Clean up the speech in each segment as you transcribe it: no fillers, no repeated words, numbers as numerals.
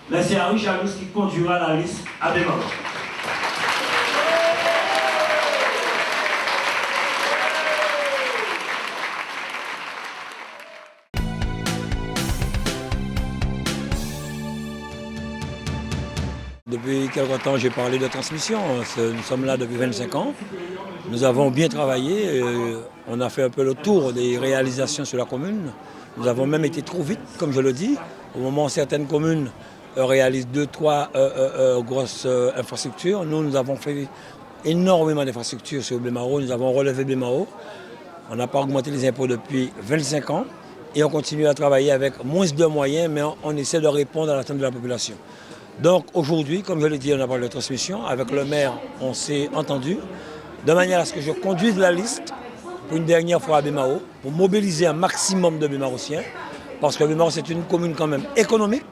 mais c'est Harry Chalus qui conduira la liste à Bémaro. Depuis quelque temps, j'ai parlé de transmission. Nous sommes là depuis 25 ans. Nous avons bien travaillé. On a fait un peu le tour des réalisations sur la commune. Nous avons même été trop vite, comme je le dis. Au moment où certaines communes réalisent 2-3 grosses infrastructures, nous avons fait énormément d'infrastructures sur Bémaro. Nous avons relevé Bémaro. On n'a pas augmenté les impôts depuis 25 ans. Et on continue à travailler avec moins de moyens, mais on essaie de répondre à l'attente de la population. Donc aujourd'hui, comme je l'ai dit, on a parlé de transmission. Avec le maire, on s'est entendu, de manière à ce que je conduise la liste pour une dernière fois à Bémaro, pour mobiliser un maximum de Bémarotiens, parce que Bémaro, c'est une commune quand même économique.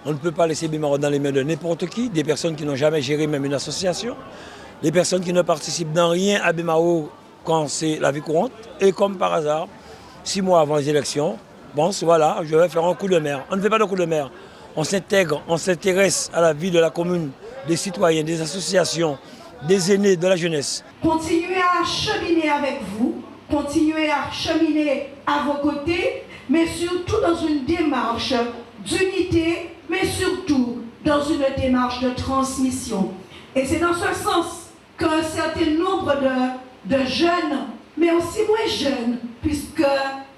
On ne peut pas laisser Bémaro dans les mains de n'importe qui, des personnes qui n'ont jamais géré même une association, des personnes qui ne participent dans rien à Bémaro quand c'est la vie courante. Et comme par hasard, 6 mois avant les élections, bon, voilà, je vais faire un coup de maire. On ne fait pas de coup de maire. On s'intègre, on s'intéresse à la vie de la commune, des citoyens, des associations, des aînés, de la jeunesse. Continuez à cheminer avec vous, continuez à cheminer à vos côtés, mais surtout dans une démarche d'unité, mais surtout dans une démarche de transmission. Et c'est dans ce sens qu'un certain nombre de jeunes, mais aussi moins jeunes, puisque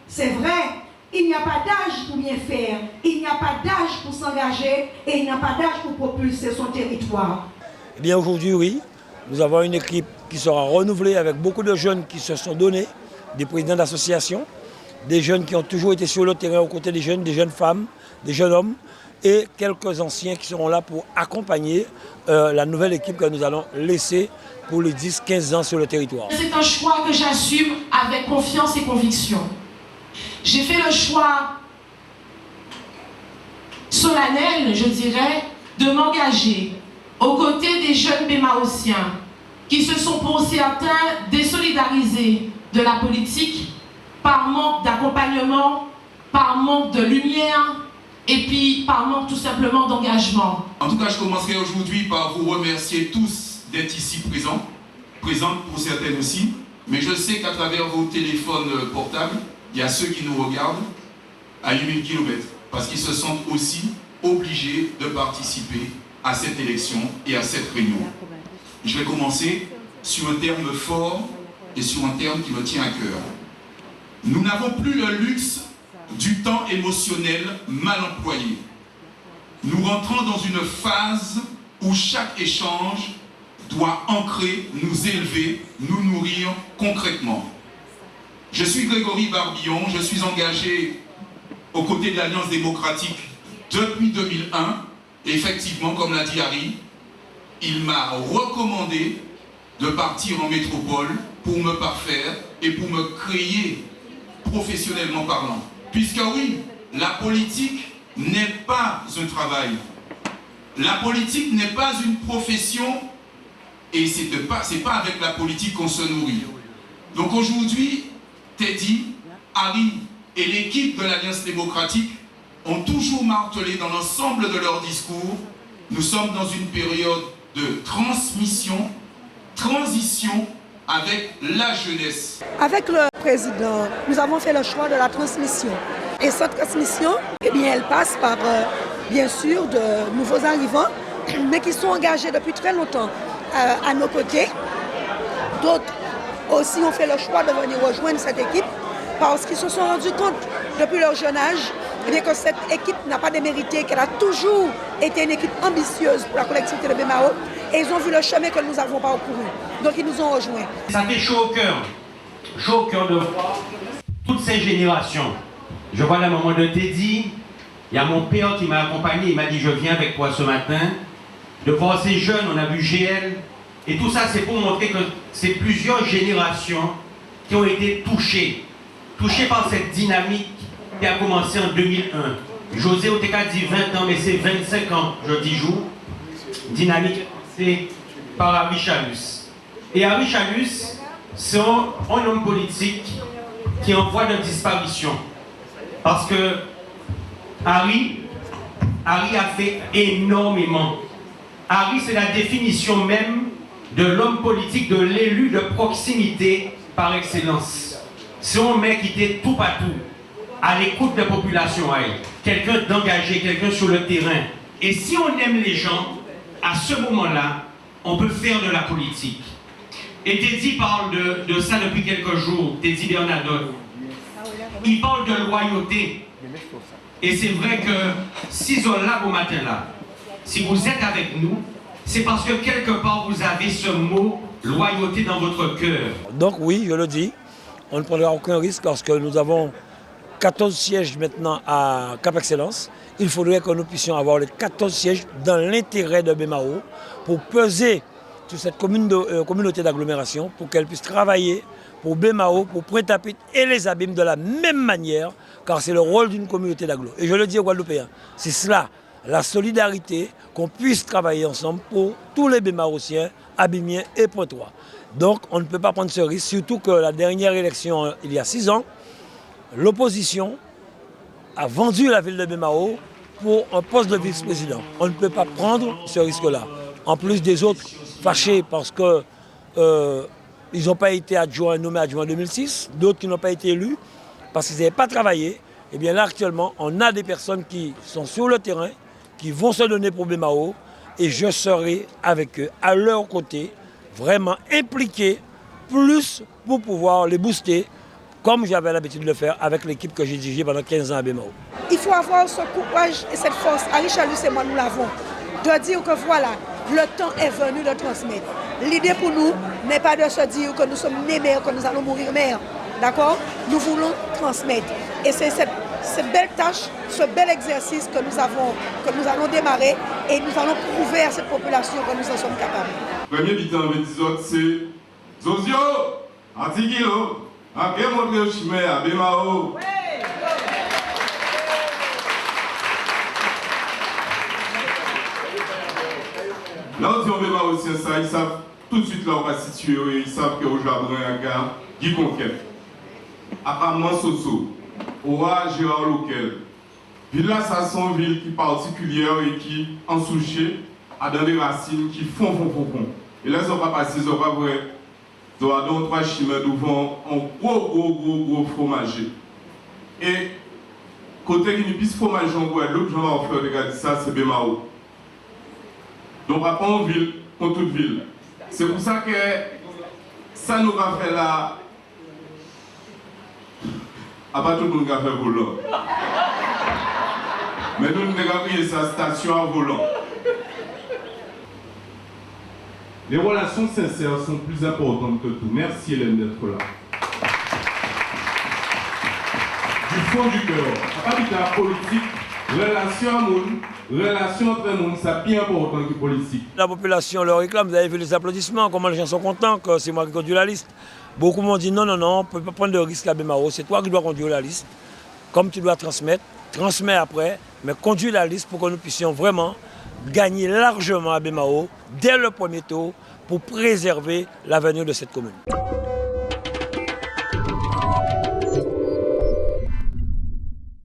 c'est vrai, il n'y a pas d'âge pour bien faire, il n'y a pas d'âge pour s'engager et il n'y a pas d'âge pour propulser son territoire. Eh bien aujourd'hui, oui, nous avons une équipe qui sera renouvelée avec beaucoup de jeunes qui se sont donnés, des présidents d'associations, des jeunes qui ont toujours été sur le terrain aux côtés des jeunes femmes, des jeunes hommes et quelques anciens qui seront là pour accompagner la nouvelle équipe que nous allons laisser pour les 10-15 ans sur le territoire. C'est un choix que j'assume avec confiance et conviction. J'ai fait le choix solennel, je dirais, de m'engager aux côtés des jeunes bémarotiens qui se sont pour certains désolidarisés de la politique par manque d'accompagnement, par manque de lumière et puis par manque tout simplement d'engagement. En tout cas, je commencerai aujourd'hui par vous remercier tous d'être ici présentes pour certaines aussi, mais je sais qu'à travers vos téléphones portables, il y a ceux qui nous regardent à 8000 km parce qu'ils se sentent aussi obligés de participer à cette élection et à cette réunion. Je vais commencer sur un terme fort et sur un terme qui me tient à cœur. Nous n'avons plus le luxe du temps émotionnel mal employé. Nous rentrons dans une phase où chaque échange doit ancrer, nous élever, nous nourrir concrètement. Je suis Grégory Barbillon, je suis engagé aux côtés de l'Alliance démocratique depuis 2001. Et effectivement, comme l'a dit Harry, il m'a recommandé de partir en métropole pour me parfaire et pour me créer professionnellement parlant. Puisque oui, la politique n'est pas un travail. La politique n'est pas une profession et c'est pas avec la politique qu'on se nourrit. Donc aujourd'hui, Teddy, Harry et l'équipe de l'Alliance démocratique ont toujours martelé dans l'ensemble de leur discours, nous sommes dans une période de transmission, transition avec la jeunesse. Avec le président, nous avons fait le choix de la transmission. Et cette transmission, eh bien, elle passe par, bien sûr, de nouveaux arrivants, mais qui sont engagés depuis très longtemps à nos côtés. D'autres aussi ont fait le choix de venir rejoindre cette équipe parce qu'ils se sont rendus compte depuis leur jeune âge que cette équipe n'a pas démérité, qu'elle a toujours été une équipe ambitieuse pour la collectivité de Bémaro et ils ont vu le chemin que nous avons parcouru. Donc ils nous ont rejoints. Ça fait chaud au cœur de voir toutes ces générations. Je vois la maman de Teddy, il y a mon père qui m'a accompagné, il m'a dit je viens avec toi ce matin. De voir ces jeunes, on a vu GL, et tout ça c'est pour montrer que c'est plusieurs générations qui ont été touchées par cette dynamique qui a commencé en 2001. José Oteka dit 20 ans, mais c'est 25 ans, je dis jour. Dynamique, c'est par Harry Chalus. Et Harry Chalus, c'est un homme politique qui est en voie de disparition. Parce que Harry Harry a fait énormément. Harry, c'est la définition même de l'homme politique, de l'élu de proximité par excellence. C'est un mec qui était tout partout, à l'écoute des populations, quelqu'un d'engagé, quelqu'un sur le terrain. Et si on aime les gens, à ce moment-là, on peut faire de la politique. Et Teddy parle de ça depuis quelques jours, Teddy Bernadotte. Il parle de loyauté. Et c'est vrai que si vous êtes là au matin là, si vous êtes avec nous, c'est parce que quelque part vous avez ce mot loyauté dans votre cœur. Donc oui, je le dis, on ne prendra aucun risque parce que nous avons 14 sièges maintenant à Cap Excellence. Il faudrait que nous puissions avoir les 14 sièges dans l'intérêt de BMAO pour peser sur cette communauté d'agglomération, pour qu'elle puisse travailler pour BMAO, pour Pointe-à-Pitre et les Abîmes de la même manière, car c'est le rôle d'une communauté d'agglo. Et je le dis aux Guadeloupéens, c'est cela, la solidarité, qu'on puisse travailler ensemble pour tous les BMAOciens, Abimiens et Pointois. Donc on ne peut pas prendre ce risque, surtout que la dernière élection, il y a 6 ans, l'opposition a vendu la ville de BMAO pour un poste de vice-président. On ne peut pas prendre ce risque-là. En plus des autres fâchés parce que ils n'ont pas été nommés adjoints en 2006, d'autres qui n'ont pas été élus parce qu'ils n'avaient pas travaillé. Et bien là actuellement, on a des personnes qui sont sur le terrain, qui vont se donner pour BMAO et je serai avec eux, à leur côté, vraiment impliqué, plus pour pouvoir les booster, comme j'avais l'habitude de le faire avec l'équipe que j'ai dirigée pendant 15 ans à BMAO. Il faut avoir ce courage et cette force. Harry Chalus et moi, nous l'avons. De dire que voilà, le temps est venu de transmettre. L'idée pour nous n'est pas de se dire que nous sommes nés mères, que nous allons mourir mères. D'accord? Nous voulons transmettre. Et c'est cette belle tâche, ce bel exercice que nous allons démarrer et nous allons prouver à cette population que nous en sommes capables. Premier bilan avec les autres, c'est Zozio, Antigilo, a bien montré au chemin à BMAO. Là, on dit on BMAO aussi ça, ils savent tout de suite là où on va situer, ils savent qu'au Jabrin, à Gare, Guy Conquête. Apparemment, Soso, Aura Gérard Loquel. Ville là, ça sont une ville qui est particulière et qui, en souché, a dans des racines qui font. Et là, ils n'ont pas passé, ils n'ont pas vrai. Ils ont donc 3 chemins devant un gros fromager. Et côté qui nous pisse fromager en Guadeloupe, j'en vais faire regarder ça, c'est BMAO. Donc, on va pas en ville, pour toute ville. C'est pour ça que ça nous va faire là. À pas tout le monde qui a fait volant. Mais nous ne devons pas sa station à volant. Les relations sincères sont plus importantes que tout. Merci Hélène d'être là. Du fond du cœur, à part de la politique, relation entre nous, c'est bien important que politique. La population le réclame, vous avez vu les applaudissements, comment les gens sont contents que c'est moi qui conduis la liste. Beaucoup m'ont dit non, on ne peut pas prendre de risque à BMAO, c'est toi qui dois conduire la liste. Comme tu dois transmets après, mais conduis la liste pour que nous puissions vraiment gagner largement à BMAO dès le premier tour pour préserver l'avenir de cette commune.